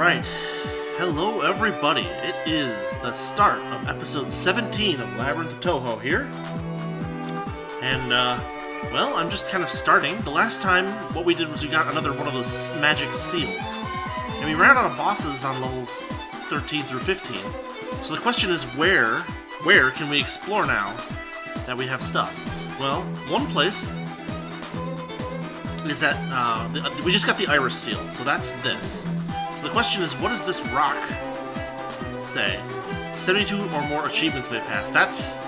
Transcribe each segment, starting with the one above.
Alright, hello everybody. It is the start of episode 17 of Labyrinth of Touhou here. And, well, I'm just kind of starting. The last time, what we did was we got another one of those magic seals. And we ran out of bosses on levels 13 through 15. So the question is where can we explore now that we have stuff? Well, one place is that, we just got the iris seal, so that's this. So the question is, what does this rock say? 72 or more achievements may pass. That's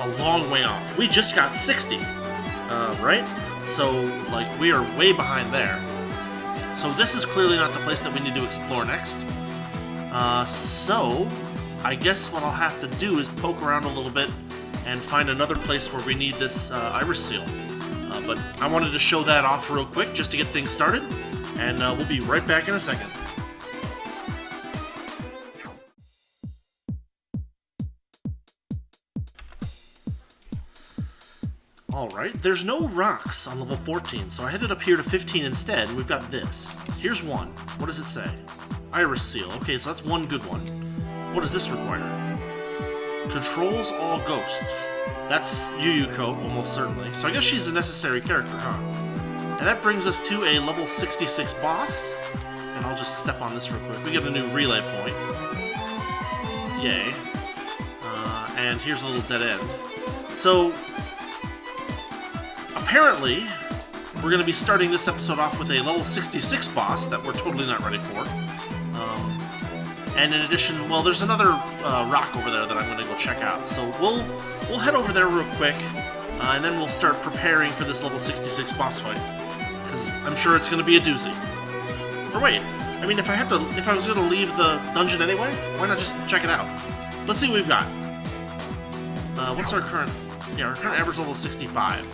a long way off. We just got 60, right? So, like, we are way behind there. So this is clearly not the place that we need to explore next. So I guess what I'll have to do is poke around a little bit and find another place where we need this iris seal. But I wanted to show that off real quick just to get things started, and we'll be right back in a second. Alright, there's no rocks on level 14, so I headed up here to 15 instead, and we've got this. Here's one. What does it say? Iris seal. Okay, so that's one good one. What does this require? Controls all ghosts. That's Yukari, almost certainly. So I guess she's a necessary character, huh? And that brings us to a level 66 boss. And I'll just step on this real quick. We get a new relay point. Yay. And here's a little dead end. So apparently, we're going to be starting this episode off with a level 66 boss that we're totally not ready for. And in addition, well, there's another rock over there that I'm going to go check out. So we'll head over there real quick, and then we'll start preparing for this level 66 boss fight. Because I'm sure it's going to be a doozy. Or wait, I mean, if I was going to leave the dungeon anyway, why not just check it out? Let's see what we've got. What's our current... Yeah, our current average level is 65.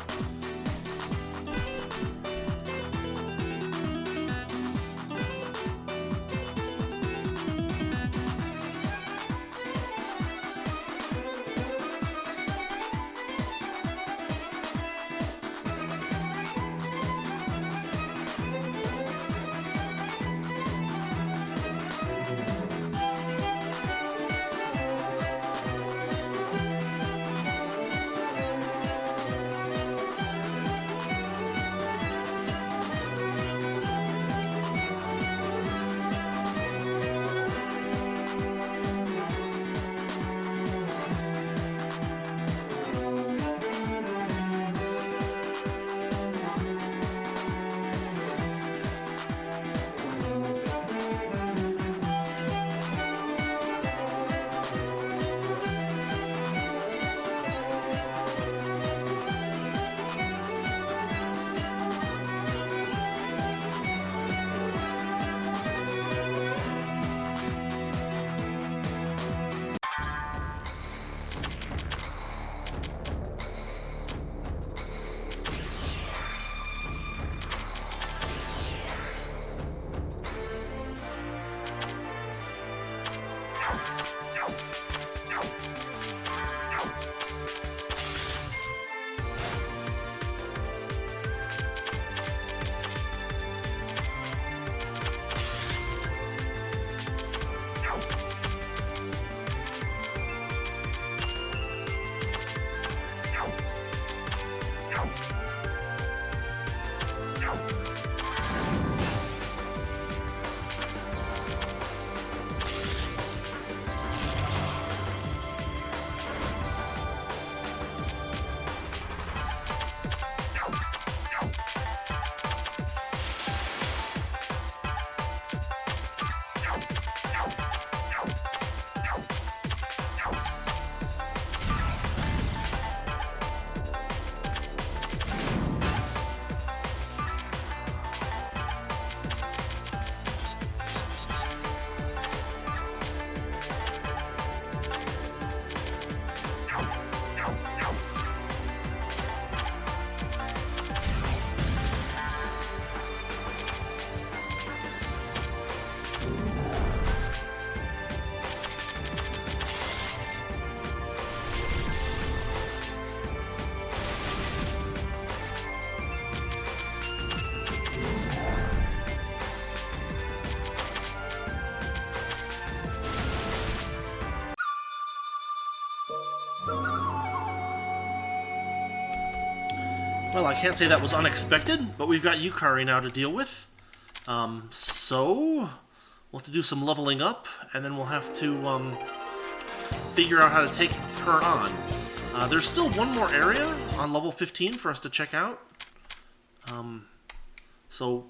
Well, I can't say that was unexpected, but we've got Yukari now to deal with. So we'll have to do some leveling up, and then we'll have to figure out how to take her on. There's still one more area on level 15 for us to check out. So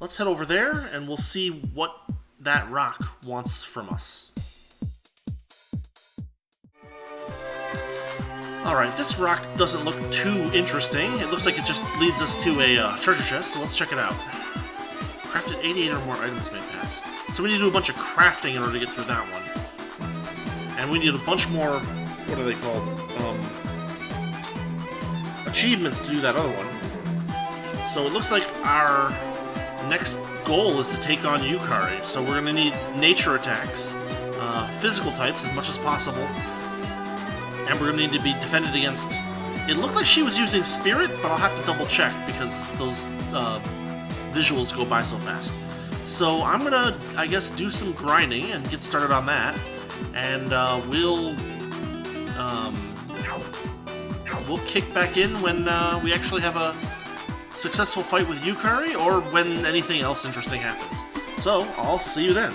let's head over there, and we'll see what that rock wants from us. Alright, this rock doesn't look too interesting. It looks like it just leads us to a treasure chest, so let's check it out. Crafted 88 or more items may pass. So we need to do a bunch of crafting in order to get through that one. And we need a bunch more, what are they called? Achievements to do that other one. So it looks like our next goal is to take on Yukari. So we're going to need nature attacks, physical types as much as possible. And we're going to need to be defended against... It looked like she was using Spirit, but I'll have to double check because those visuals go by so fast. So I'm going to, I guess, do some grinding and get started on that. And we'll kick back in when we actually have a successful fight with Yukari or when anything else interesting happens. So I'll see you then.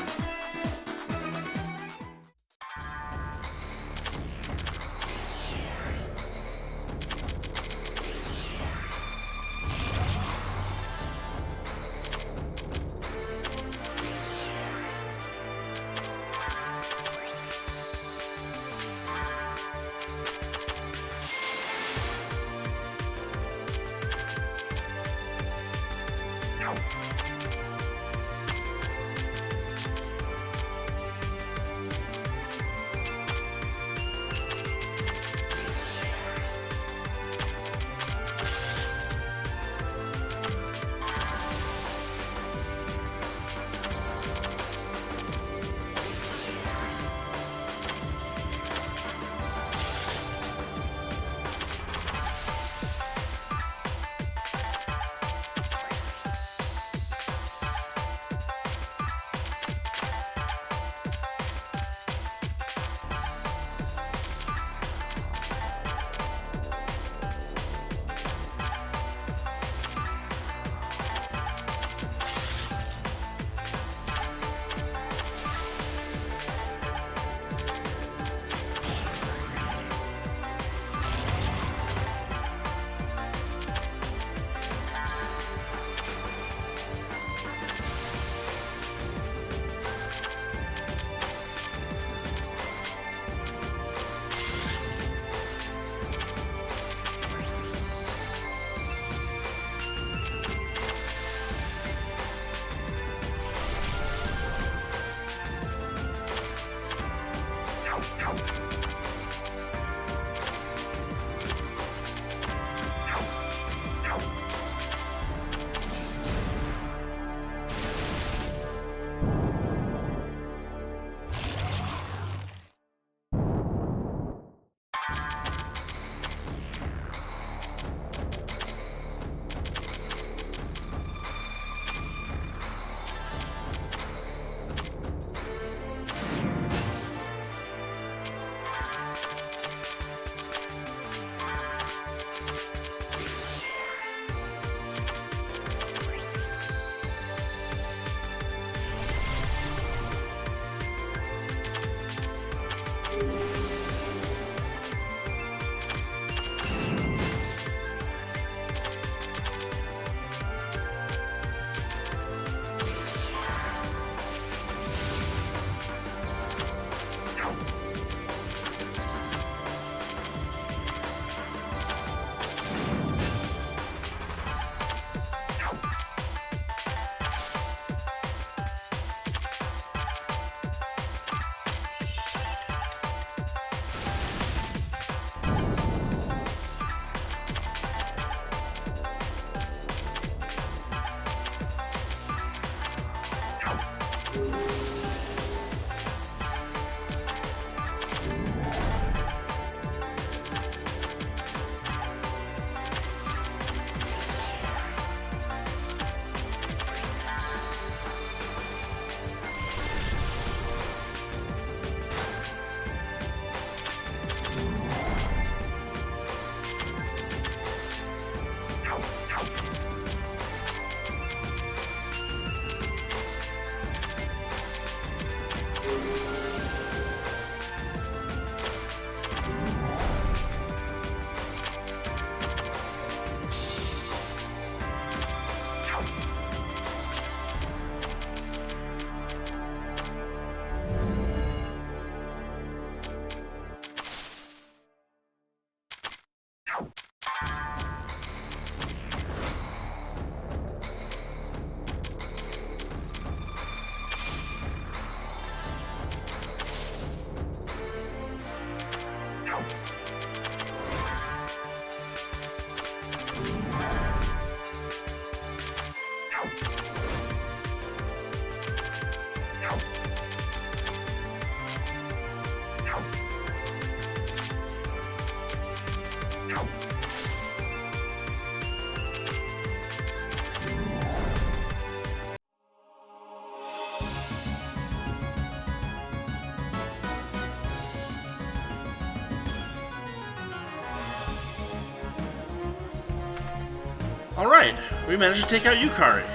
Alright, we managed to take out Yukari.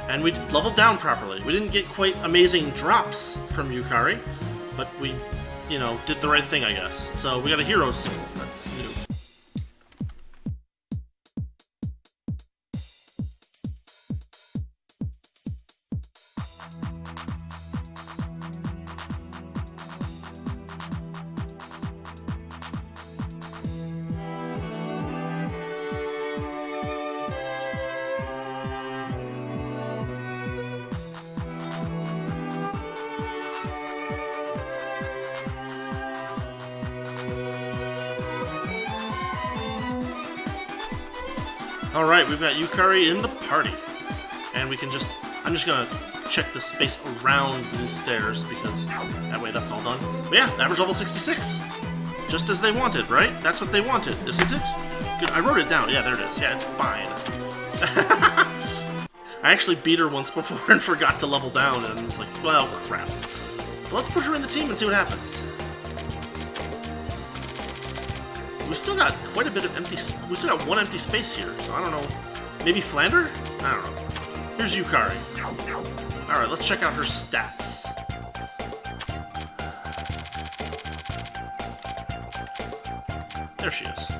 And we leveled down properly. We didn't get quite amazing drops from Yukari, but we, did the right thing, I guess. So we got a hero symbol. That's new. Alright, we've got Yukari in the party. And we can I'm just gonna check the space around these stairs, because that way that's all done. But yeah, average level 66. Just as they wanted, right? That's what they wanted, isn't it? Good, I wrote it down. Yeah, there it is. Yeah, it's fine. I actually beat her once before and forgot to level down, and I was like, well, crap. But let's put her in the team and see what happens. We've still got quite a bit of empty... We've still got one empty space here, so I don't know. Maybe Flander? I don't know. Here's Yukari. Alright, let's check out her stats. There she is.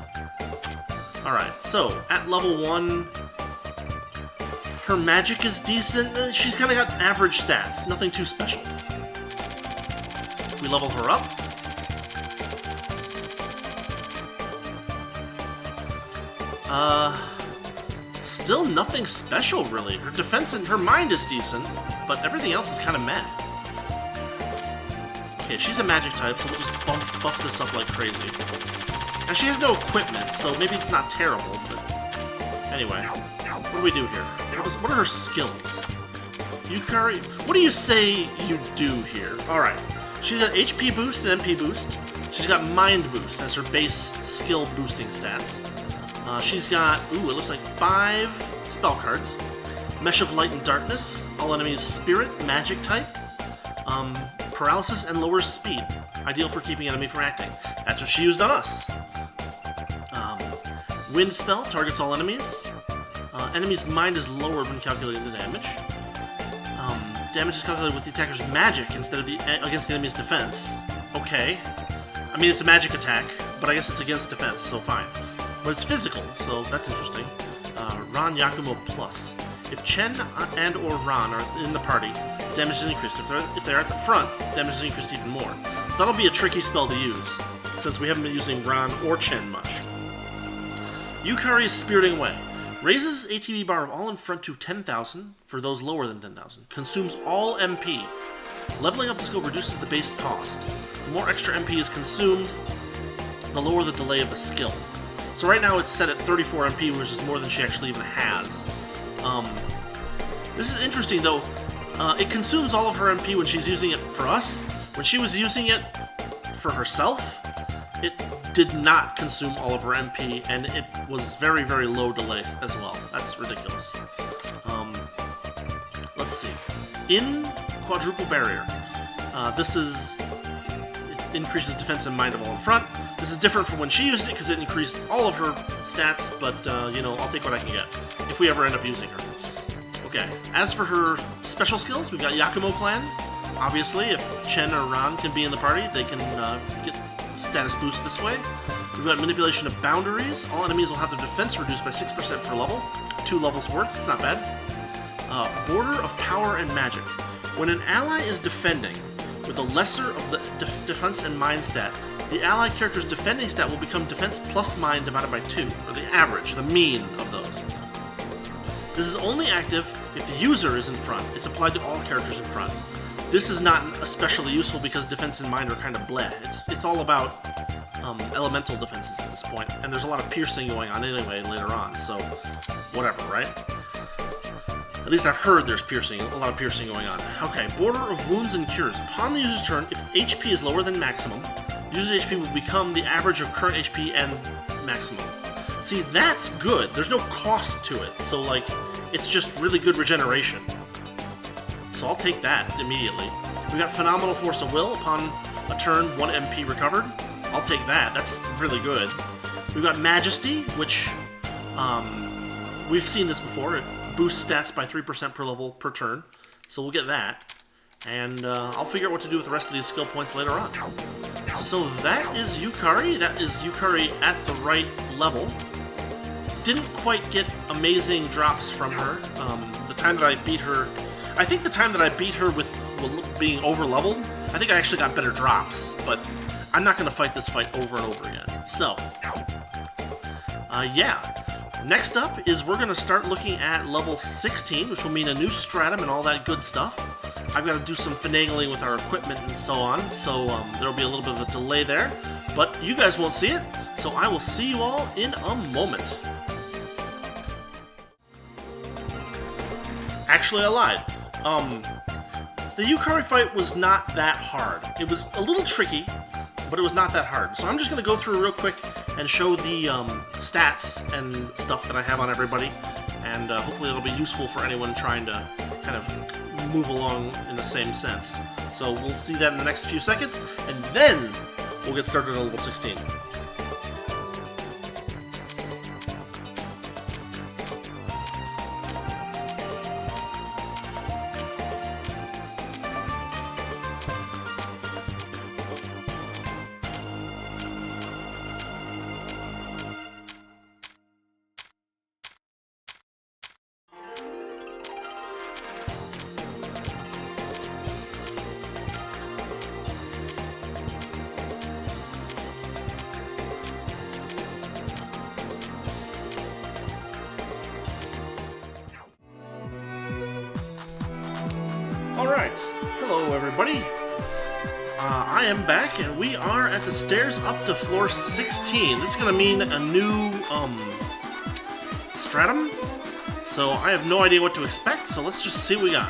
Alright, so, at level 1, her magic is decent. She's kind of got average stats, nothing too special. We level her up. Still nothing special, really. Her defense and her mind is decent, but everything else is kind of meh. Okay, she's a magic type, so we'll just buff this up like crazy. And she has no equipment, so maybe it's not terrible, but... Anyway, what do we do here? What are her skills? Yukari, what do you say you do here? Alright, she's got HP boost and MP boost. She's got mind boost as her base skill boosting stats. She's got, it looks like 5 spell cards. Mesh of Light and Darkness, all enemies Spirit, Magic type. Paralysis and lowers speed, ideal for keeping enemy from acting. That's what she used on us. Wind spell, targets all enemies. Enemy's mind is lowered when calculating the damage. Damage is calculated with the attacker's magic instead of against the enemy's defense. Okay. I mean, it's a magic attack, but I guess it's against defense, so fine. But it's physical, so that's interesting. Ran Yakumo Plus. If Chen and or Ran are in the party, damage is increased. If they're at the front, damage is increased even more. So that'll be a tricky spell to use, since we haven't been using Ran or Chen much. Yukari is Spiriting Away. Raises ATB bar of all in front to 10,000 for those lower than 10,000. Consumes all MP. Leveling up the skill reduces the base cost. The more extra MP is consumed, the lower the delay of the skill. So right now it's set at 34 MP, which is more than she actually even has. This is interesting, though. It consumes all of her MP when she's using it for us. When she was using it for herself, it did not consume all of her MP, and it was very, very low delay as well. That's ridiculous. Let's see. In Quadruple Barrier, it increases defense and mind of all in front. This is different from when she used it, because it increased all of her stats, but, I'll take what I can get, if we ever end up using her. Okay, as for her special skills, we've got Yakumo Clan. Obviously, if Chen or Ran can be in the party, they can get status boost this way. We've got Manipulation of Boundaries. All enemies will have their defense reduced by 6% per level. 2 levels worth, it's not bad. Border of Power and Magic. When an ally is defending with a lesser of the defense and mind stat, the allied character's defending stat will become defense plus mind divided by 2, or the average, the mean of those. This is only active if the user is in front. It's applied to all characters in front. This is not especially useful because defense and mind are kind of bleh. It's all about elemental defenses at this point, and there's a lot of piercing going on anyway later on, so whatever, right? At least I've heard there's a lot of piercing going on. Okay, Border of Wounds and Cures. Upon the user's turn, if HP is lower than maximum, the user's HP will become the average of current HP and maximum. See, that's good. There's no cost to it, so, it's just really good regeneration. So I'll take that immediately. We got Phenomenal Force of Will. Upon a turn, 1 MP recovered. I'll take that. That's really good. We've got Majesty, which we've seen this before. It boosts stats by 3% per level per turn. So we'll get that. And I'll figure out what to do with the rest of these skill points later on. So that is Yukari. That is Yukari at the right level. Didn't quite get amazing drops from her. The time that I beat her... I think the time that I beat her with being over-leveled, I think I actually got better drops. But I'm not going to fight this fight over and over again. So, yeah. Next up is we're going to start looking at level 16, which will mean a new stratum and all that good stuff. I've got to do some finagling with our equipment and so on, so there'll be a little bit of a delay there. But you guys won't see it, so I will see you all in a moment. Actually, I lied. The Yukari fight was not that hard. It was a little tricky, but it was not that hard. So I'm just going to go through real quick and show the stats and stuff that I have on everybody, and hopefully it'll be useful for anyone trying to kind of move along in the same sense. So we'll see that in the next few seconds, and then we'll get started on level 16. Alright, hello everybody. I am back, and we are at the stairs up to floor 16. This is going to mean a new, stratum. So I have no idea what to expect, so let's just see what we got.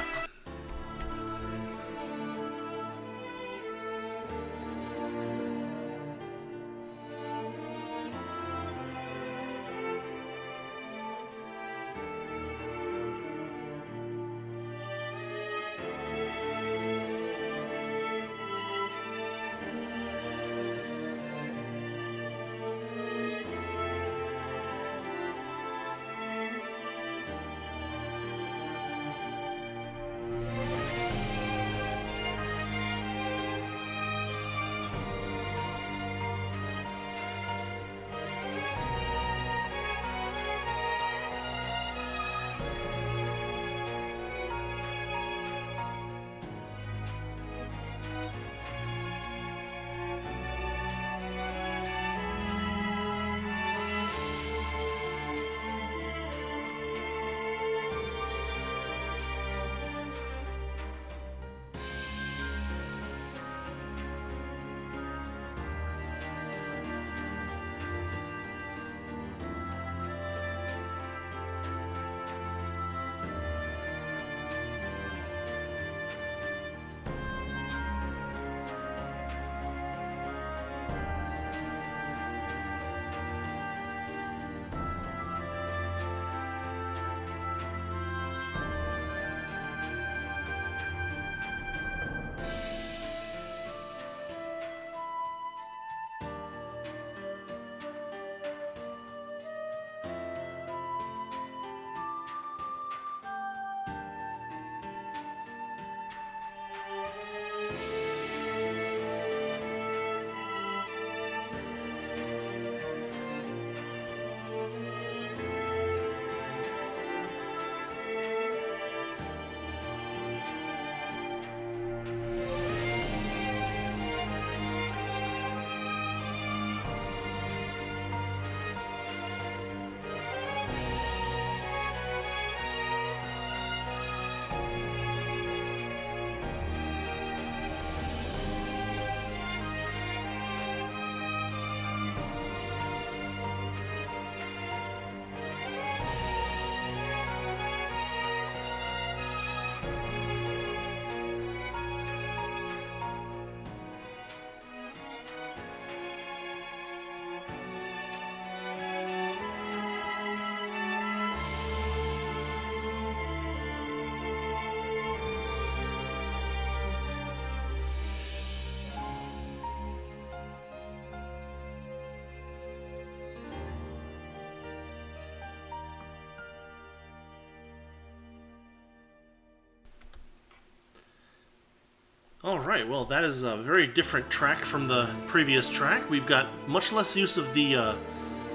Alright, well that is a very different track from the previous track. We've got much less use of the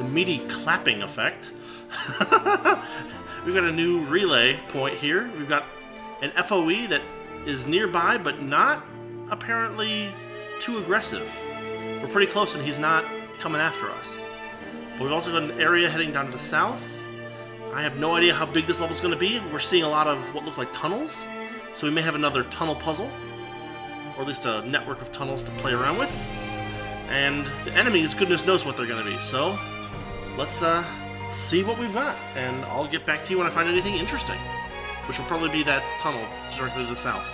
meaty clapping effect. We've got a new relay point here. We've got an FOE that is nearby, but not apparently too aggressive. We're pretty close and he's not coming after us. But we've also got an area heading down to the south. I have no idea how big this level's going to be. We're seeing a lot of what look like tunnels, so we may have another tunnel puzzle, or at least a network of tunnels to play around with. And the enemies, goodness knows what they're going to be, so let's see what we've got, and I'll get back to you when I find anything interesting, which will probably be that tunnel directly to the south.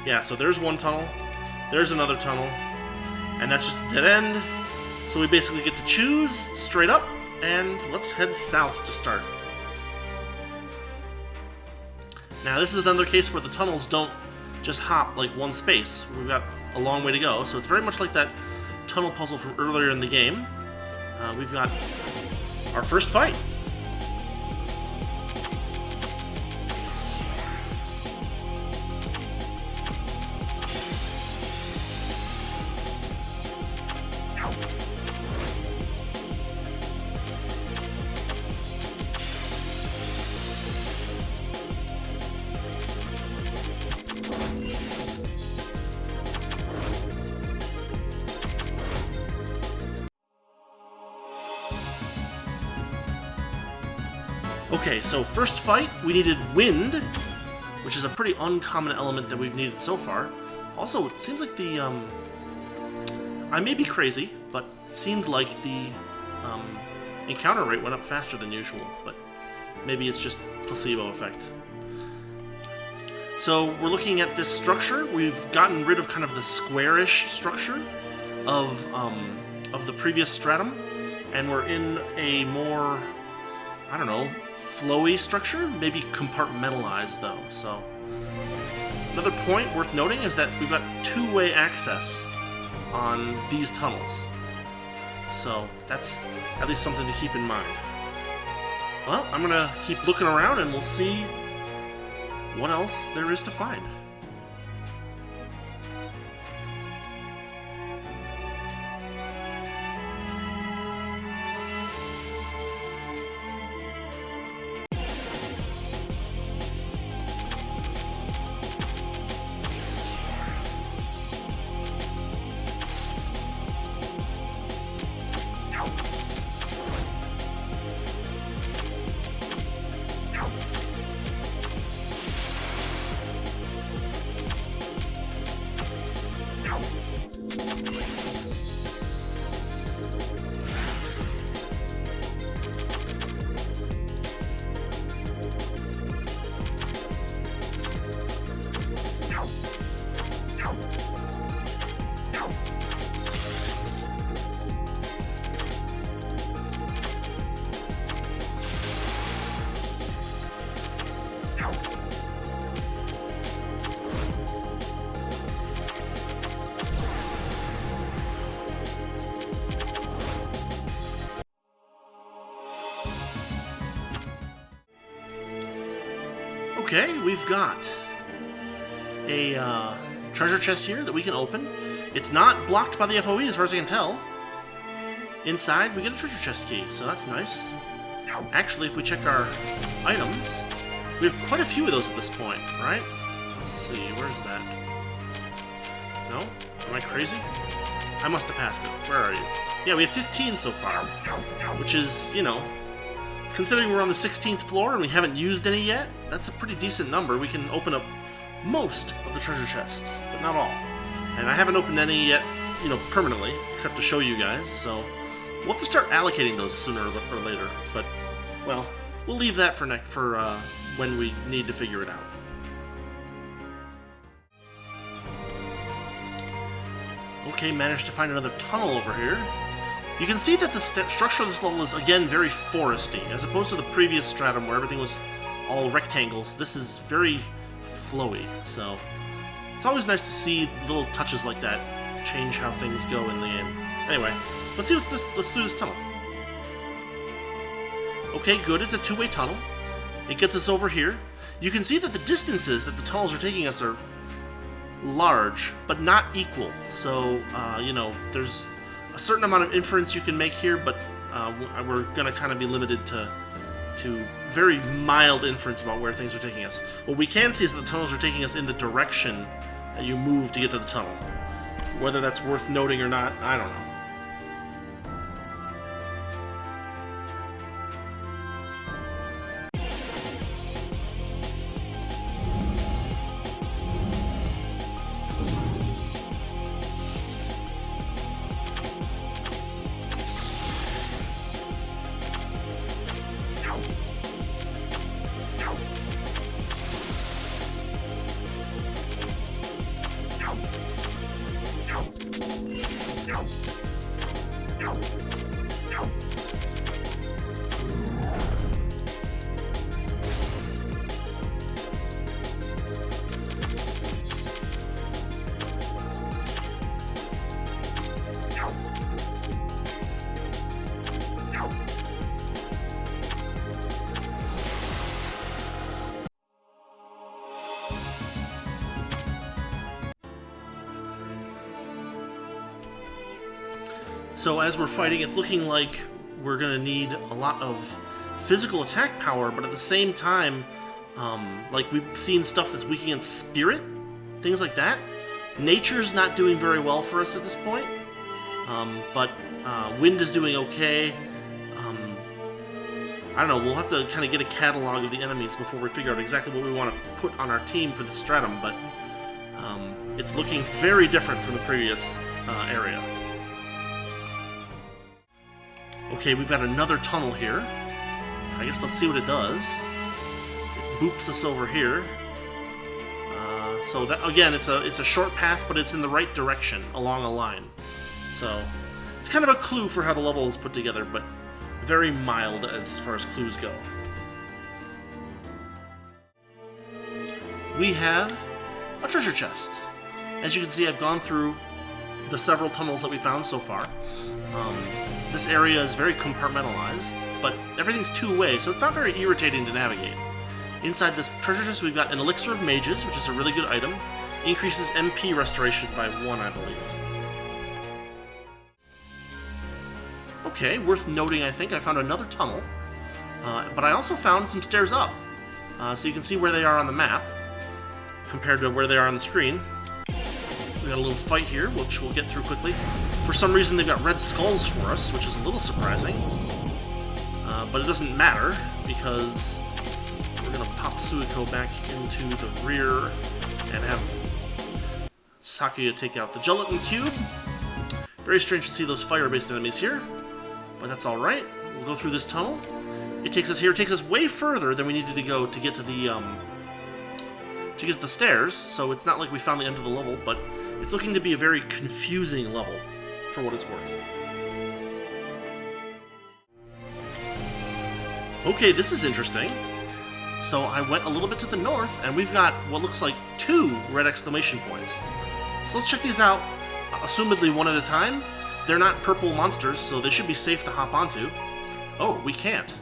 Yeah, so there's one tunnel, there's another tunnel, and that's just a dead end. So we basically get to choose straight up, and let's head south to start. Now this is another case where the tunnels don't just hop like one space. We've got a long way to go, so it's very much like that tunnel puzzle from earlier in the game. We've got our first fight. Okay, so first fight, we needed wind, which is a pretty uncommon element that we've needed so far. Also, it seems like the, I may be crazy, but it seemed like the encounter rate went up faster than usual, but maybe it's just placebo effect. So we're looking at this structure. We've gotten rid of kind of the squarish structure of the previous stratum, and we're in a more, I don't know, flowy structure, maybe compartmentalized though. So another point worth noting is that we've got two-way access on these tunnels. So that's at least something to keep in mind. Well, I'm gonna keep looking around and we'll see what else there is to find. Okay, we've got a treasure chest here that we can open. It's not blocked by the FOE as far as I can tell. Inside, we get a treasure chest key, so that's nice. Actually, if we check our items, we have quite a few of those at this point, right? Let's see, where's that? No? Am I crazy? I must have passed it. Where are you? Yeah, we have 15 so far, which is, you know, considering we're on the 16th floor and we haven't used any yet, that's a pretty decent number. We can open up most of the treasure chests, but not all. And I haven't opened any yet, you know, permanently, except to show you guys, so we'll have to start allocating those sooner or later. But, well, we'll leave that for when we need to figure it out. Okay, managed to find another tunnel over here. You can see that the structure of this level is, again, very foresty. As opposed to the previous stratum where everything was all rectangles, this is very flowy, so it's always nice to see little touches like that change how things go in the end. Anyway, let's do this tunnel. Okay, good. It's a two-way tunnel. It gets us over here. You can see that the distances that the tunnels are taking us are large, but not equal. So, you know, there's a certain amount of inference you can make here, but we're going to kind of be limited to very mild inference about where things are taking us. What we can see is that the tunnels are taking us in the direction that you move to get to the tunnel. Whether that's worth noting or not, I don't know. So as we're fighting, it's looking like we're going to need a lot of physical attack power, but at the same time, like we've seen stuff that's weak against spirit, things like that. Nature's not doing very well for us at this point, but wind is doing okay. I don't know, we'll have to kind of get a catalog of the enemies before we figure out exactly what we want to put on our team for the stratum, but it's looking very different from the previous area. Okay, we've got another tunnel here. I guess let's see what it does. It boops us over here. So that, again, it's a short path, but it's in the right direction along a line. So it's kind of a clue for how the level is put together, but very mild as far as clues go. We have a treasure chest. As you can see, I've gone through the several tunnels that we found so far. This area is very compartmentalized, but everything's two-way, so it's not very irritating to navigate. Inside this treasure chest, we've got an Elixir of Mages, which is a really good item. Increases MP restoration by 1, I believe. Okay, worth noting, I think, I found another tunnel, but I also found some stairs up, so you can see where they are on the map, compared to where they are on the screen. We got a little fight here, which we'll get through quickly. For some reason, they've got red skulls for us, which is a little surprising. But it doesn't matter, because we're going to pop Suiko back into the rear and have Sakuya take out the gelatin cube. Very strange to see those fire-based enemies here, but that's alright. We'll go through this tunnel. It takes us here. It takes us way further than we needed to go to get to the stairs, so it's not like we found the end of the level, but it's looking to be a very confusing level, for what it's worth. Okay, this is interesting. So I went a little bit to the north, and we've got what looks like 2 red exclamation points. So let's check these out, assumedly one at a time. They're not purple monsters, so they should be safe to hop onto. Oh, we can't.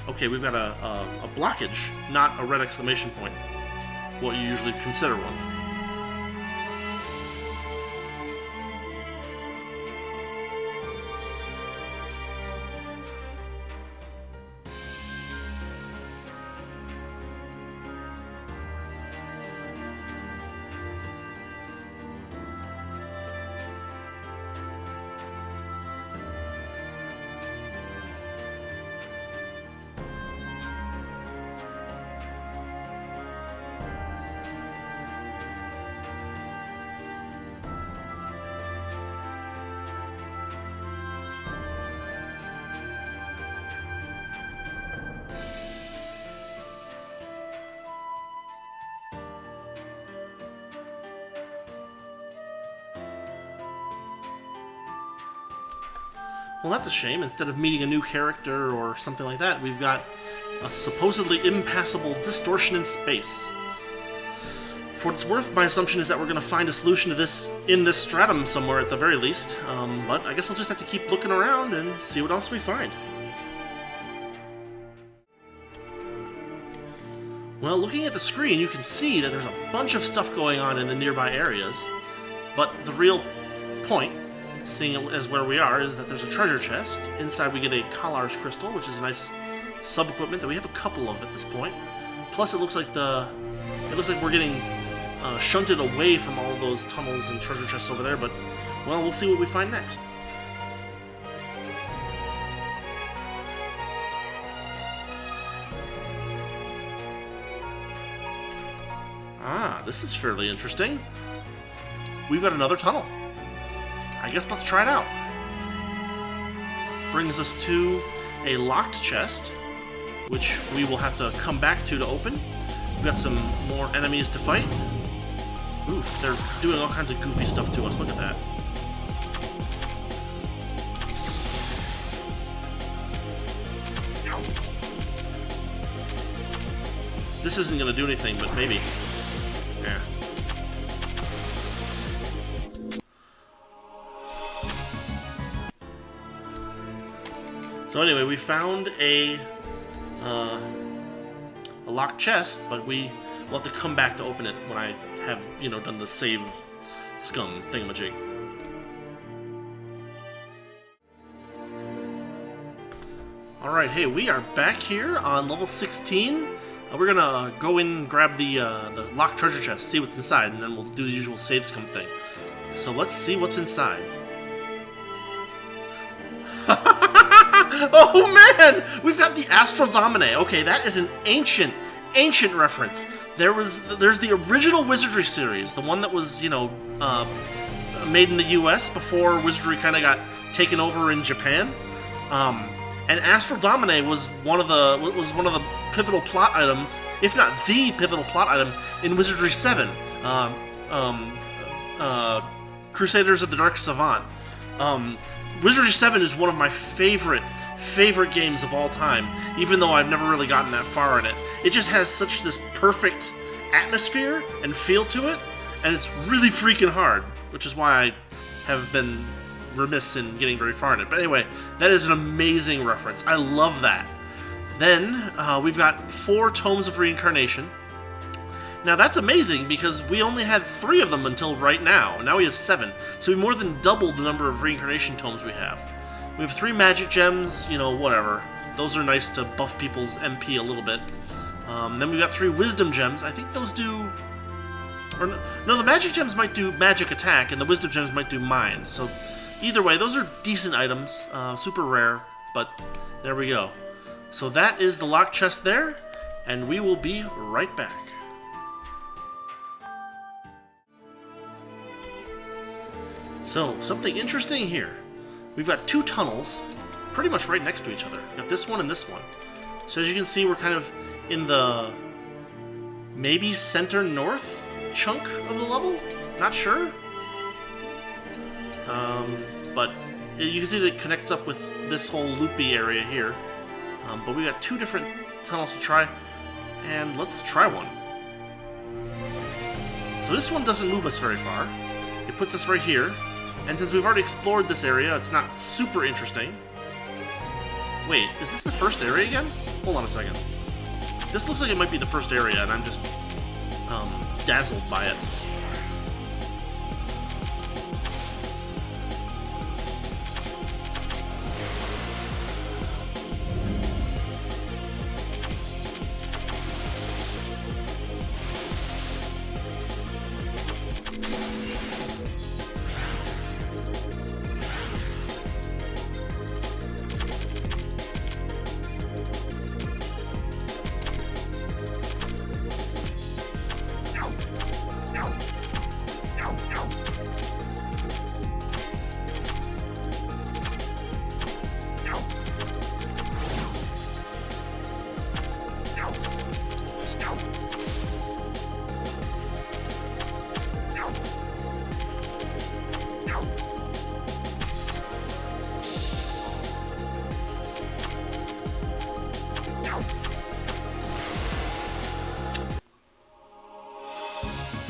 Okay, we've got a blockage, not a red exclamation point. What you usually consider one. Well, that's a shame. Instead of meeting a new character or something like that, we've got a supposedly impassable distortion in space. For what it's worth, my assumption is that we're going to find a solution to this in this stratum somewhere at the very least, but I guess we'll just have to keep looking around and see what else we find. Well, looking at the screen, you can see that there's a bunch of stuff going on in the nearby areas, but the real point, seeing it as where we are, is that there's a treasure chest. Inside we get a Collar's crystal, which is a nice sub-equipment that we have a couple of at this point. Plus it looks like we're getting shunted away from all those tunnels and treasure chests over there, but, well, we'll see what we find next. Ah, this is fairly interesting. We've got another tunnel. I guess let's try it out. Brings us to a locked chest, which we will have to come back to open. We've got some more enemies to fight. Oof, they're doing all kinds of goofy stuff to us. Look at that. This isn't going to do anything, but maybe. Yeah. So anyway, we found a locked chest, but we'll have to come back to open it when I have, done the save scum thingamajig. Alright, hey, we are back here on level 16. We're gonna go in and grab the locked treasure chest, see what's inside, and then we'll do the usual save scum thing. So let's see what's inside. Oh man! We've got the Astral Dominae. Okay, that is an ancient reference. There's the original Wizardry series, the one that was, made in the US before Wizardry kind of got taken over in Japan. And Astral Dominae was one of the pivotal plot items, if not the pivotal plot item, in Wizardry 7. Crusaders of the Dark Savant. Wizardry 7 is one of my favorite games of all time, even though I've never really gotten that far in it. It just has such this perfect atmosphere and feel to it, and it's really freaking hard, which is why I have been remiss in getting very far in it. But anyway, that is an amazing reference. I love that. Then, we've got 4 Tomes of Reincarnation. Now that's amazing because we only had 3 of them until right now. Now we have 7. So we more than doubled the number of Reincarnation Tomes we have. We have 3 Magic Gems, whatever. Those are nice to buff people's MP a little bit. Then we've got 3 Wisdom Gems. I think those do... No, the Magic Gems might do Magic Attack, and the Wisdom Gems might do Mind. So either way, those are decent items. Super rare, but there we go. So that is the locked chest there, and we will be right back. So, something interesting here. We've got 2 tunnels, pretty much right next to each other. We've got this one and this one. So as you can see, we're kind of in the maybe center north chunk of the level? Not sure. But you can see that it connects up with this whole loopy area here. But we got 2 different tunnels to try, and let's try one. So this one doesn't move us very far. It puts us right here. And since we've already explored this area, it's not super interesting. Wait, is this the first area again? Hold on a second. This looks like it might be the first area, and I'm just dazzled by it.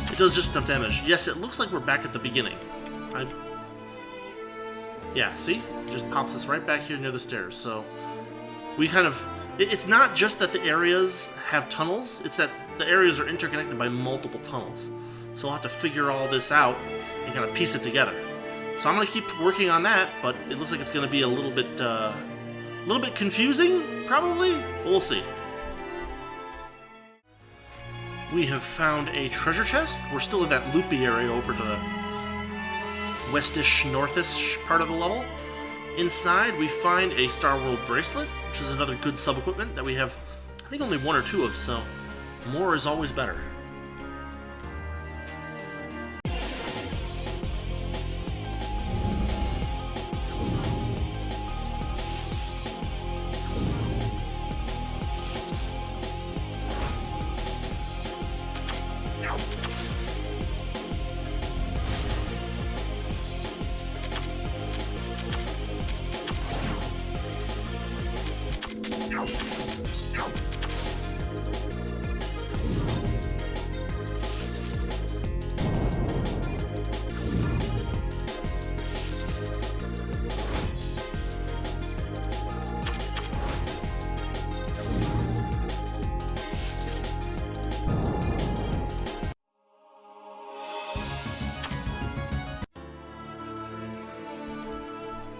It does just enough damage. Yes, it looks like we're back at the beginning. Yeah, see? It just pops us right back here near the stairs. So we kind of It's not just that the areas have tunnels, it's that the areas are interconnected by multiple tunnels. So I'll have to figure all this out and kind of piece it together. So I'm going to keep working on that, but it looks like it's going to be a little bit confusing, probably, but we'll see. We have found a treasure chest. We're still in that loopy area over to the westish, northish part of the level. Inside, we find a Star World bracelet, which is another good sub-equipment that we have, I think, only 1 or 2 of, so more is always better.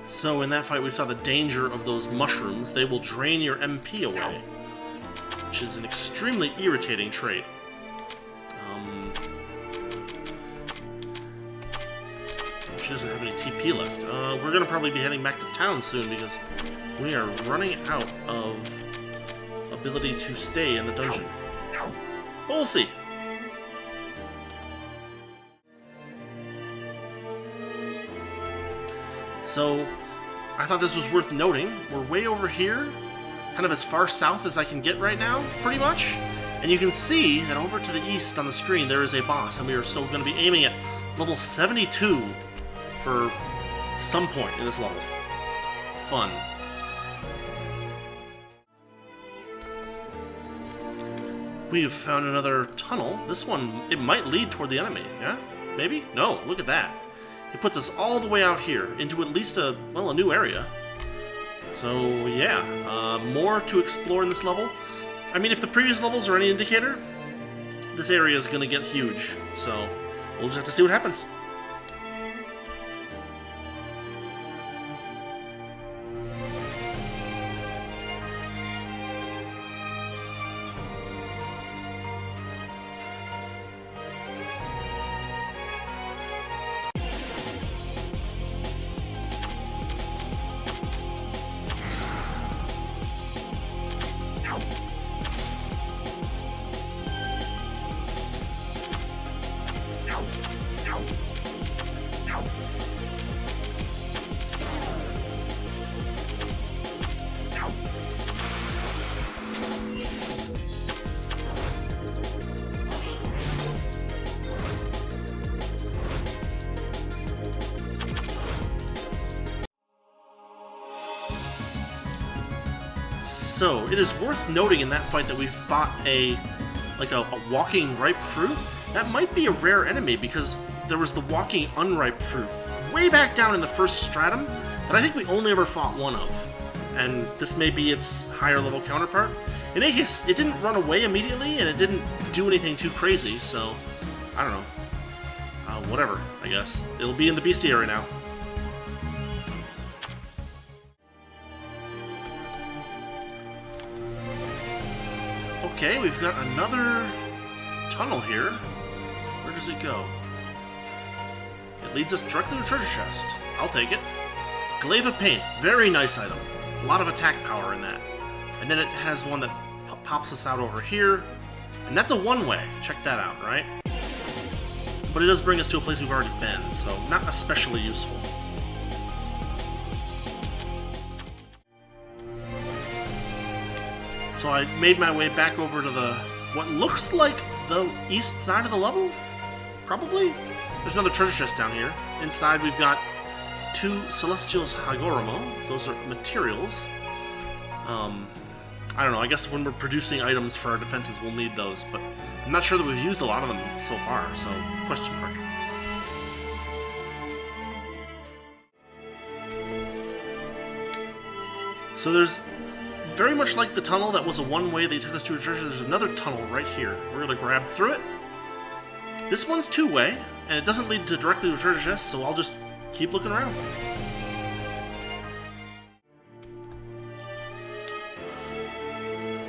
So in that fight we saw the danger of those mushrooms. They will drain your MP away, which is an extremely irritating trait. She doesn't have any TP left. We're going to probably be heading back to town soon because we are running out of ability to stay in the dungeon. But we'll see. So, I thought this was worth noting. We're way over here, kind of as far south as I can get right now, pretty much. And you can see that over to the east on the screen there is a boss, and we are still going to be aiming at level 72 for some point in this level. Fun. We have found another tunnel. This one, it might lead toward the enemy, yeah? Maybe? No, look at that. It puts us all the way out here into at least a new area. So, yeah, more to explore in this level. I mean, if the previous levels are any indicator, this area is going to get huge. So, we'll just have to see what happens. So, it is worth noting in that fight that we fought a walking ripe fruit. That might be a rare enemy because there was the walking unripe fruit way back down in the first stratum that I think we only ever fought one of. And this may be its higher level counterpart. In any case, it didn't run away immediately and it didn't do anything too crazy, so I don't know. Whatever, I guess. It'll be in the bestiary now. Okay, we've got another tunnel here. Where does it go? It leads us directly to a treasure chest. I'll take it. Glaive of Paint. Very nice item. A lot of attack power in that. And then it has one that pops us out over here. And that's a one-way. Check that out, right? But it does bring us to a place we've already been, so not especially useful. So I made my way back over to what looks like the east side of the level? Probably? There's another treasure chest down here. Inside we've got 2 Celestials Hagoromo. Those are materials. I don't know, I guess when we're producing items for our defenses we'll need those, but I'm not sure that we've used a lot of them so far, so question mark. So there's very much like the tunnel that was a one-way that took us to a treasure, there's another tunnel right here. We're going to grab through it. This one's two-way, and it doesn't lead directly to a treasure chest, so I'll just keep looking around.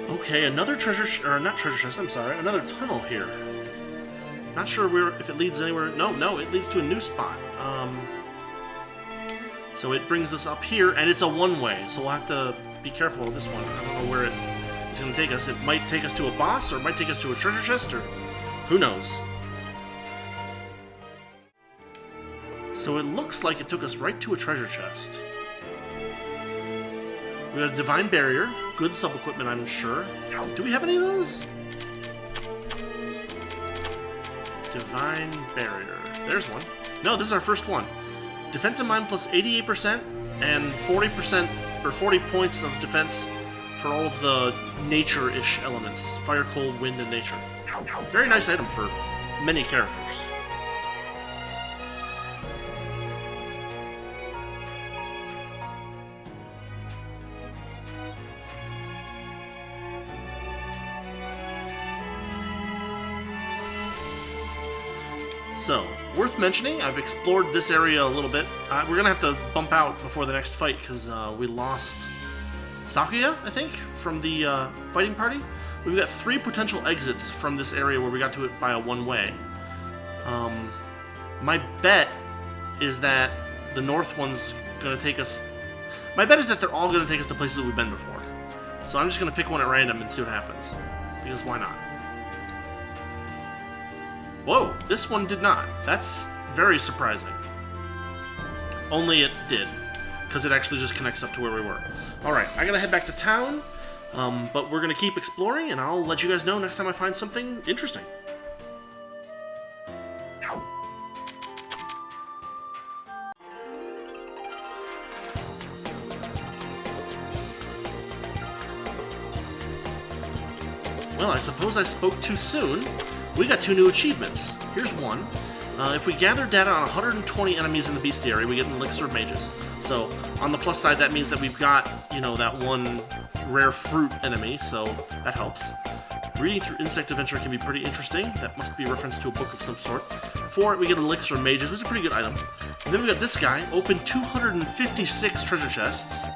Okay, another another tunnel here. Not sure if it leads anywhere. No, it leads to a new spot. So it brings us up here, and it's a one-way, so we'll have to be careful with this one. I don't know where it's going to take us. It might take us to a boss, or it might take us to a treasure chest, or who knows. So it looks like it took us right to a treasure chest. We got a Divine Barrier, good sub-equipment, I'm sure. Do we have any of those? Divine Barrier. There's one. No, this is our first one. Defensive Mind plus 88% and 40% or 40 points of defense for all of the nature-ish elements. Fire, cold, wind, and nature. Very nice item for many characters. So, worth mentioning, I've explored this area a little bit. We're going to have to bump out before the next fight, because we lost Sakuya, I think, from the fighting party. We've got 3 potential exits from this area where we got to it by a one-way. My bet is that the north one's going to take us... My bet is that they're all going to take us to places we've been before. So I'm just going to pick one at random and see what happens. Because why not? Whoa, this one did not. That's very surprising. Only it did, because it actually just connects up to where we were. Alright, I gotta head back to town, but we're gonna keep exploring, and I'll let you guys know next time I find something interesting. Well, I suppose I spoke too soon. We got 2 new achievements. Here's one. If we gather data on 120 enemies in the bestiary, we get an Elixir of Mages. So, on the plus side, that means that we've got, you know, that one rare fruit enemy, so that helps. Reading through Insect Adventure can be pretty interesting. That must be a reference to a book of some sort. For it, we get an Elixir of Mages, which is a pretty good item. And then we got this guy, open 256 treasure chests,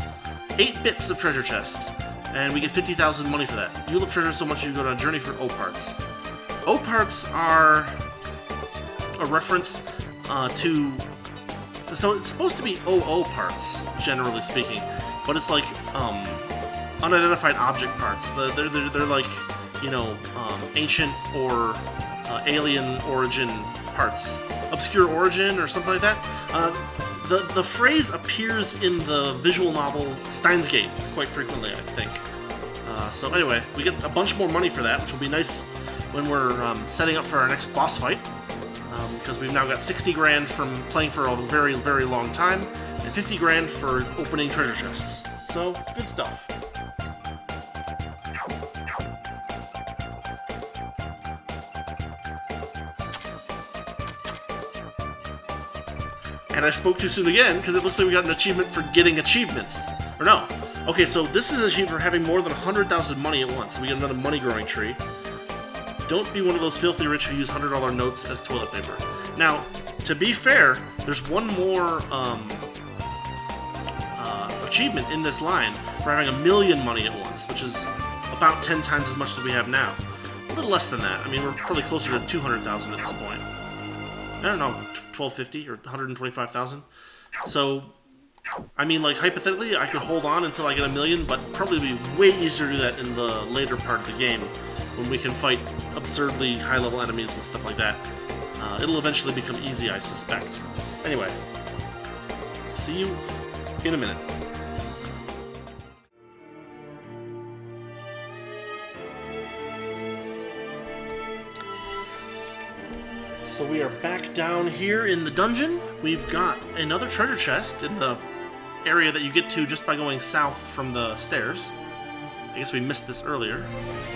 8 bits of treasure chests, and we get 50,000 money for that. You love treasure so much you go on a journey for O-Parts. O-Parts are a reference to... So it's supposed to be OO parts, generally speaking, but it's like unidentified object parts. They're like, you know, ancient or alien origin parts. Obscure origin or something like that. The phrase appears in the visual novel Steins Gate quite frequently, I think. So anyway, we get a bunch more money for that, which will be nice when we're setting up for our next boss fight, because we've now got 60 grand from playing for a very, very long time, and 50 grand for opening treasure chests. So, good stuff. And I spoke too soon again, because it looks like we got an achievement for getting achievements. Or no. Okay, so this is an achievement for having more than 100,000 money at once. So we get another money growing tree. Don't be one of those filthy rich who use $100 notes as toilet paper. Now, to be fair, there's one more achievement in this line for having 1 million money at once, which is about 10 times as much as we have now. A little less than that. I mean, we're probably closer to 200,000 at this point. I don't know, 1250 or 125,000. So, I mean, like, hypothetically, I could hold on until I get 1 million, but probably be way easier to do that in the later part of the game, when we can fight absurdly high-level enemies and stuff like that. It'll eventually become easy, I suspect. Anyway, see you in a minute. So we are back down here in the dungeon. We've got another treasure chest in the area that you get to just by going south from the stairs. I guess we missed this earlier.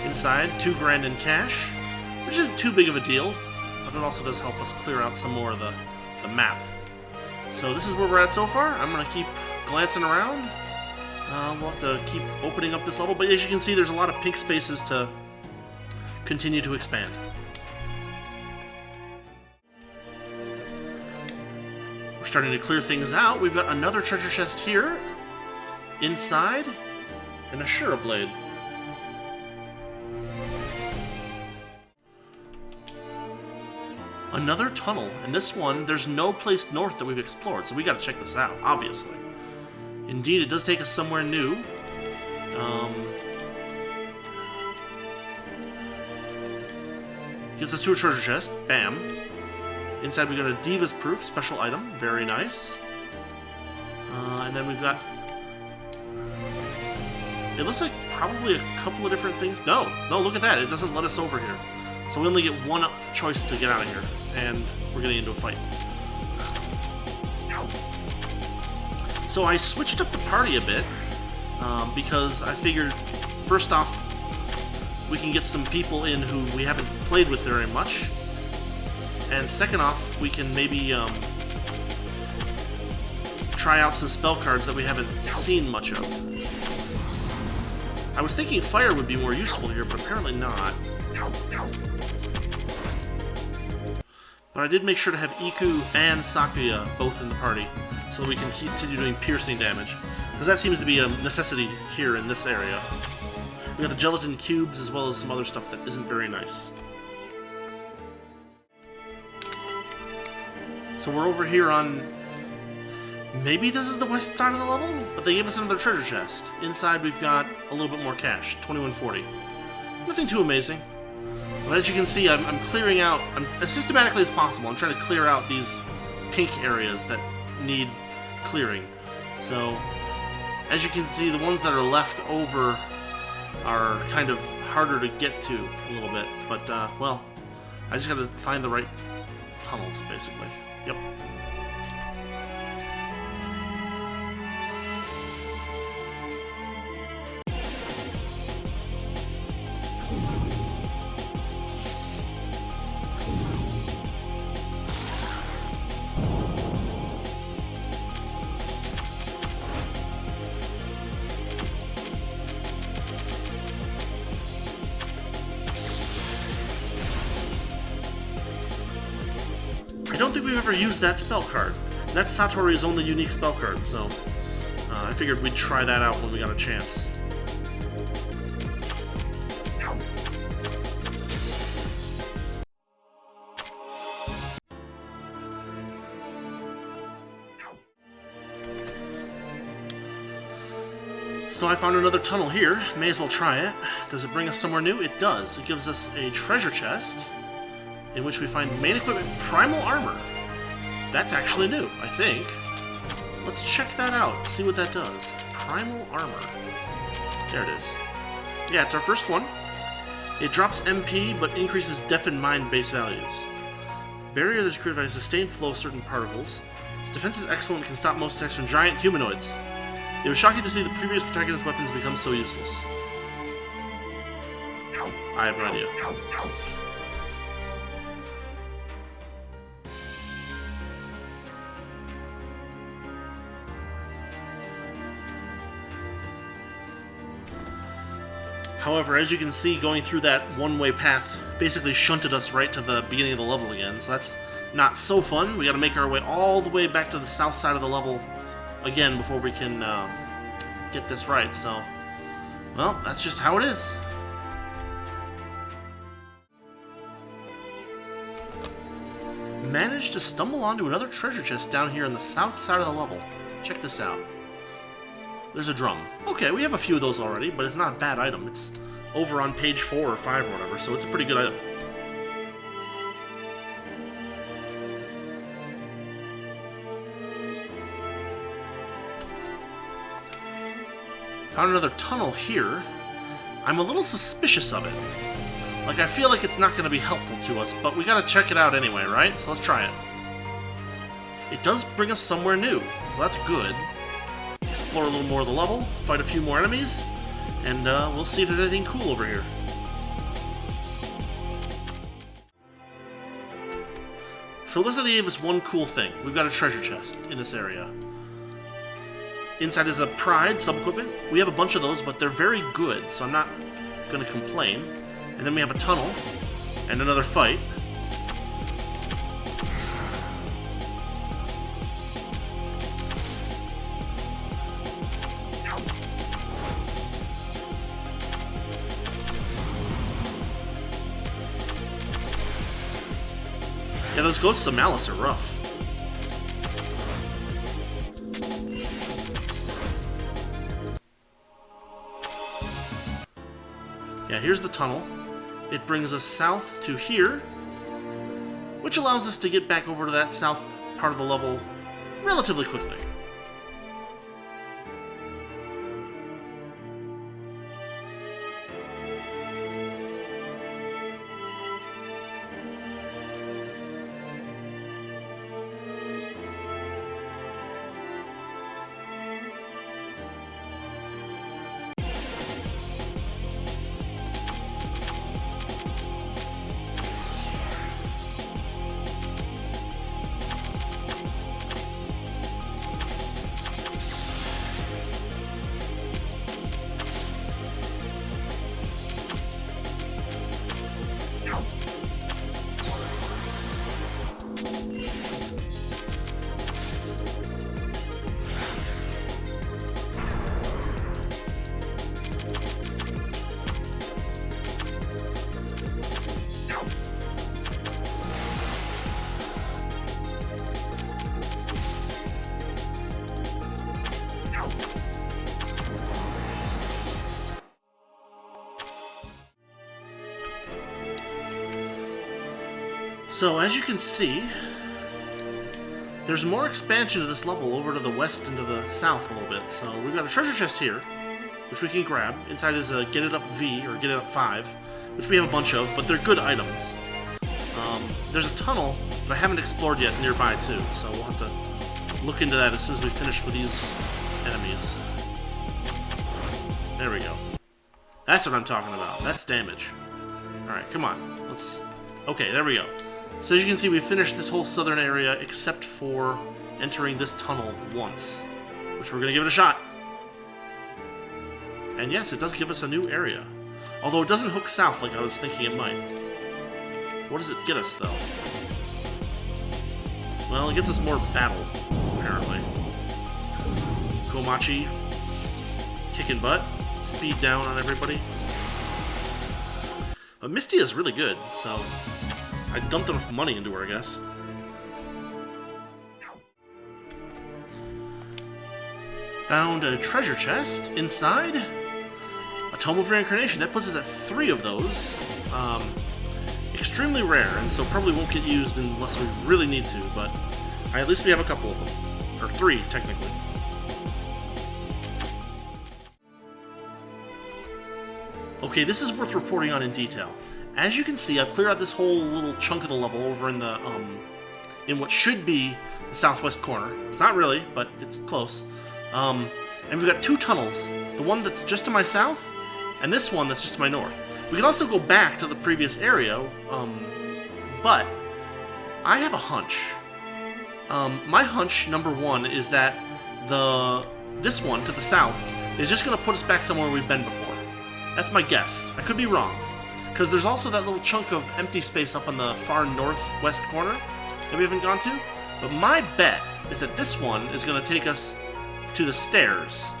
Inside, 2 grand in cash, which isn't too big of a deal, but it also does help us clear out some more of the map. So this is where we're at so far. I'm going to keep glancing around, We'll have to keep opening up this level, but as you can see, there's a lot of pink spaces to continue to expand. We're starting to clear things out. We've got another treasure chest here, inside, and a Shura blade. Another tunnel, and this one, there's no place north that we've explored, so we gotta check this out, obviously. Indeed, it does take us somewhere new. Gets us to a treasure chest, bam. Inside we got a Diva's Proof, special item, very nice. And then we've got... It looks like probably a couple of different things. No, look at that, it doesn't let us over here. So we only get one choice to get out of here, and we're getting into a fight. So I switched up the party a bit, because I figured, first off, we can get some people in who we haven't played with very much, and second off, we can maybe try out some spell cards that we haven't seen much of. I was thinking fire would be more useful here, but apparently not. But I did make sure to have Iku and Sakuya both in the party, so that we can continue doing piercing damage. Because that seems to be a necessity here in this area. We got the gelatin cubes as well as some other stuff that isn't very nice. So we're over here on... Maybe this is the west side of the level? But they gave us another treasure chest. Inside we've got a little bit more cash, 2140. Nothing too amazing. But as you can see, I'm clearing out, as systematically as possible, I'm trying to clear out these pink areas that need clearing. So, as you can see, the ones that are left over are kind of harder to get to a little bit. But, well, I just gotta find the right tunnels, basically. Yep. I don't think we've ever used that spell card. That's Satori's only unique spell card, so I figured we'd try that out when we got a chance. So I found another tunnel here. May as well try it. Does it bring us somewhere new? It does. It gives us a treasure chest, in which we find main equipment primal armor. That's actually new, I think. Let's check that out, see what that does. Primal armor. There it is. Yeah, it's our first one. It drops MP, but increases Deaf and Mind base values. Barrier that is created by a sustained flow of certain particles. Its defense is excellent and can stop most attacks from giant humanoids. It was shocking to see the previous protagonist weapons become so useless. I have no idea. However, as you can see, going through that one-way path basically shunted us right to the beginning of the level again, so that's not so fun. We gotta make our way all the way back to the south side of the level again before we can get this right, so... Well, that's just how it is. Managed to stumble onto another treasure chest down here on the south side of the level. Check this out. There's a drum. Okay, we have a few of those already, but it's not a bad item. It's over on page 4 or 5 or whatever, so it's a pretty good item. Found another tunnel here. I'm a little suspicious of it. Like, I feel like it's not going to be helpful to us, but we gotta check it out anyway, right? So let's try it. It does bring us somewhere new, so that's good. Explore a little more of the level, fight a few more enemies, and we'll see if there's anything cool over here. So it looks like they gave us one cool thing. We've got a treasure chest in this area. Inside is a Pride sub-equipment. We have a bunch of those, but they're very good, so I'm not going to complain. And then we have a tunnel and another fight. Yeah, those Ghosts of Malice are rough. Yeah, here's the tunnel. It brings us south to here, which allows us to get back over to that south part of the level relatively quickly. So, as you can see, there's more expansion of this level over to the west and to the south a little bit. So, we've got a treasure chest here, which we can grab. Inside is a Get It Up V, or Get It Up 5, which we have a bunch of, but they're good items. There's a tunnel that I haven't explored yet nearby, too, so we'll have to look into that as soon as we finish with these enemies. There we go. That's what I'm talking about. That's damage. Alright, come on. Let's... Okay, there we go. So as you can see, we finished this whole southern area except for entering this tunnel once, which we're going to give it a shot. And yes, it does give us a new area. Although it doesn't hook south like I was thinking it might. What does it get us, though? Well, it gets us more battle, apparently. Komachi, kicking butt, speed down on everybody. But Misty is really good, so I dumped enough money into her, I guess. Found a treasure chest inside. A Tome of Reincarnation. That puts us at 3 of those. Extremely rare, and so probably won't get used unless we really need to, but at least we have a couple of them. Or 3, technically. Okay, this is worth reporting on in detail. As you can see, I've cleared out this whole little chunk of the level over in the, in what should be the southwest corner. It's not really, but it's close. And we've got 2 tunnels. The one that's just to my south, and this one that's just to my north. We can also go back to the previous area, but I have a hunch. My hunch, number 1, is that this one to the south is just going to put us back somewhere we've been before. That's my guess. I could be wrong. Because there's also that little chunk of empty space up in the far northwest corner that we haven't gone to. But my bet is that this one is going to take us to the stairs.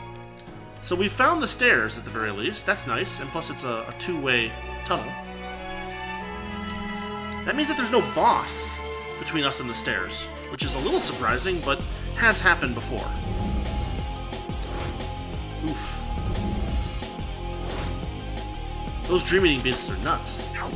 So we found the stairs at the very least. That's nice. And plus it's a 2-way tunnel. That means that there's no boss between us and the stairs, which is a little surprising, but has happened before. Oof. Those dream-eating beasts are nuts. Ooh.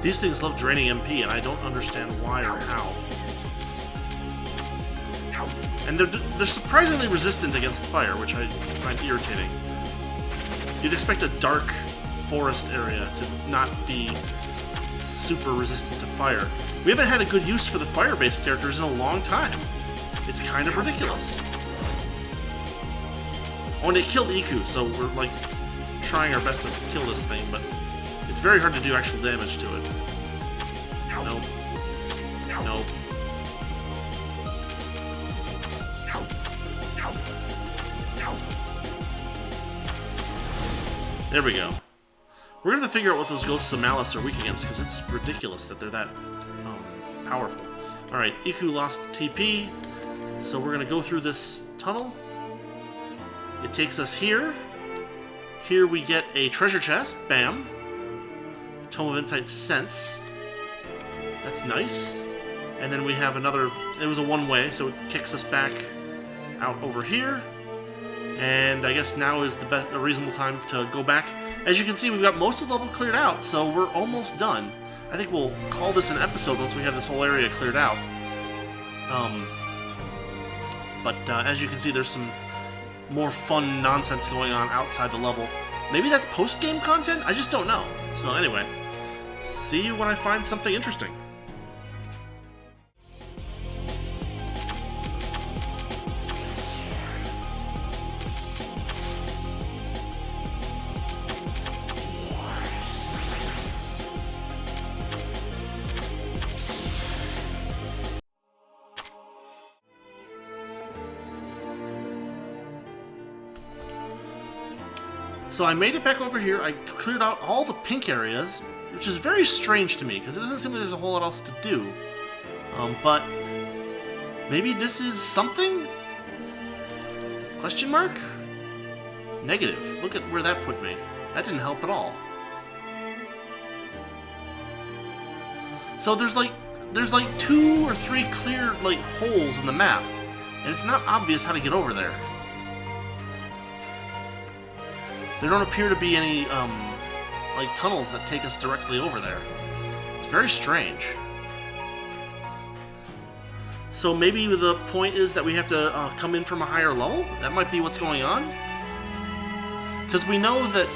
These things love draining MP, and I don't understand why or how. And they're surprisingly resistant against fire, which I find irritating. You'd expect a dark forest area to not be super resistant to fire. We haven't had a good use for the fire-based characters in a long time. It's kind of ridiculous. Oh, and it killed Iku, so we're, like, trying our best to kill this thing, but it's very hard to do actual damage to it. Nope. Nope. There we go. We're going to have to figure out what those Ghosts of Malice are weak against, because it's ridiculous that they're that powerful. Alright, Iku lost TP, so we're going to go through this tunnel. It takes us here. Here we get a treasure chest. Bam. Tome of Insight Sense. That's nice. And then we have another... It was a one-way, so it kicks us back out over here. And I guess now is a reasonable time to go back. As you can see, we've got most of the level cleared out, so we're almost done. I think we'll call this an episode once we have this whole area cleared out. But as you can see, there's some more fun nonsense going on outside the level. Maybe that's post-game content? I just don't know. So anyway, see you when I find something interesting. So I made it back over here. I cleared out all the pink areas, which is very strange to me, because it doesn't seem like there's a whole lot else to do. But maybe this is something? Question mark? Negative. Look at where that put me. That didn't help at all. So there's like 2 or 3 clear holes in the map, and it's not obvious how to get over there. There don't appear to be any, tunnels that take us directly over there. It's very strange. So maybe the point is that we have to come in from a higher level? That might be what's going on? Because we know that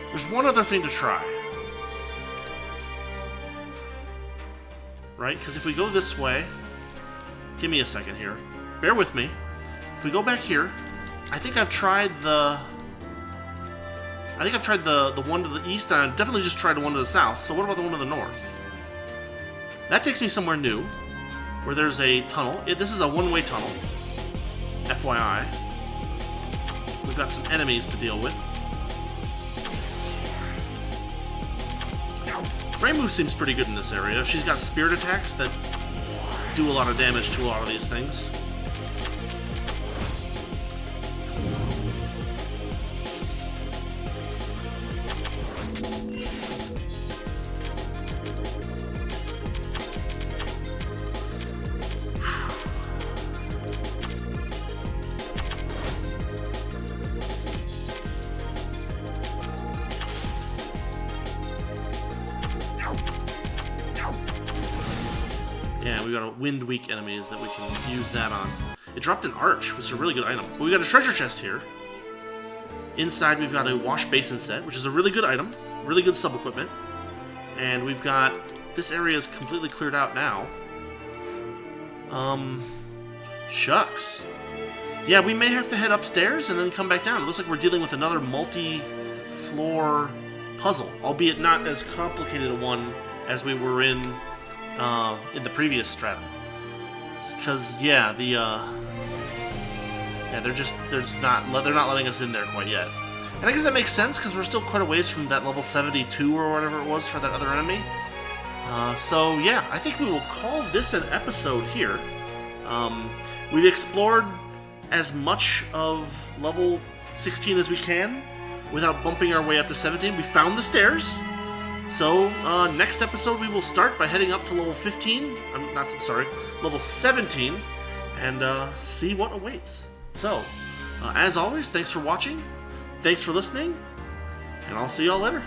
there's one other thing to try. Right? Because if we go this way... Give me a second here. Bear with me. If we go back here... I think I've tried the one to the east, and I've definitely just tried the one to the south, so what about the one to the north? That takes me somewhere new, where there's a tunnel. This is a one-way tunnel, FYI. We've got some enemies to deal with. Reimu seems pretty good in this area. She's got spirit attacks that do a lot of damage to a lot of these things. Yeah, we got wind-weak enemies that we can use that on. It dropped an arch, which is a really good item. But we got a treasure chest here. Inside we've got a wash basin set, which is a really good item. Really good sub-equipment. And we've got... This area is completely cleared out now. Shucks. Yeah, we may have to head upstairs and then come back down. It looks like we're dealing with another multi-floor puzzle, albeit not as complicated a one as we were in the previous stratum. Because they're not letting us in there quite yet. And I guess that makes sense because we're still quite a ways from that level 72 or whatever it was for that other enemy. So yeah, I think we will call this an episode here. We've explored as much of level 16 as we can without bumping our way up to 17. We found the stairs. So, next episode we will start by heading up to level 15, level 17, and see what awaits. So, as always, thanks for watching, thanks for listening, and I'll see y'all later.